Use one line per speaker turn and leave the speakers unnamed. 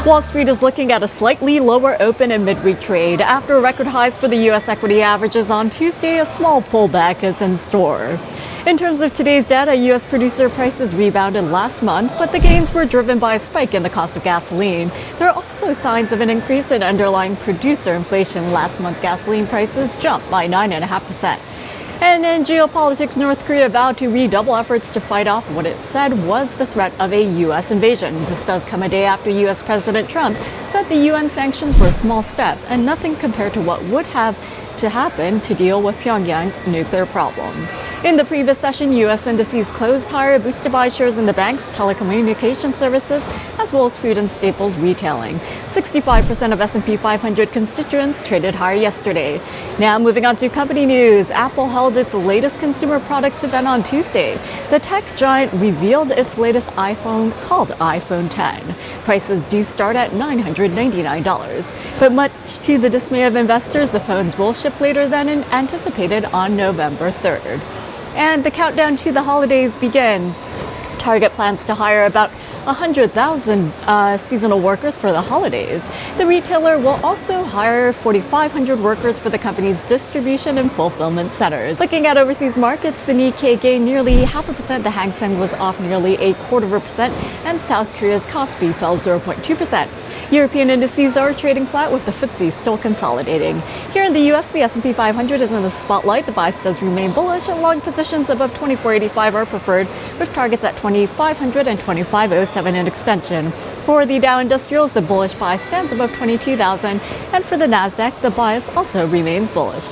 Wall Street is looking at a slightly lower open and midweek trade. After record highs for the U.S. equity averages on Tuesday, a small pullback is in store. In terms of today's data, U.S. producer prices rebounded last month, but the gains were driven by a spike in the cost of gasoline. There are also signs of an increase in underlying producer inflation. Last month, gasoline prices jumped by 9.5%. And in geopolitics, North Korea vowed to redouble efforts to fight off what it said was the threat of a U.S. invasion. This does come a day after U.S. President Trump said the UN sanctions were a small step and nothing compared to what would have to happen to deal with Pyongyang's nuclear problem. In the previous session, U.S. indices closed higher, boosted by shares in the banks, telecommunication services, as well as food and staples retailing. 65% of S&P 500 constituents traded higher yesterday. Now moving on to company news. Apple held its latest consumer products event on Tuesday. The tech giant revealed its latest iPhone, called iPhone 10. Prices do start at $999. But much to the dismay of investors, the phones will ship later than anticipated on November 3rd. And the countdown to the holidays begin. Target plans to hire about 100,000 seasonal workers for the holidays. The retailer will also hire 4,500 workers for the company's distribution and fulfillment centers. Looking at overseas markets, the Nikkei gained nearly 0.5%, the Hang Seng was off nearly 0.25%, and South Korea's Kospi fell 0.2%. European indices are trading flat with the FTSE still consolidating. Here in the U.S., the S&P 500 is in the spotlight. The bias does remain bullish, and long positions above 2485 are preferred, with targets at 2500 and 2507 in extension. For the Dow Industrials, the bullish bias stands above 22,000, and for the Nasdaq, the bias also remains bullish.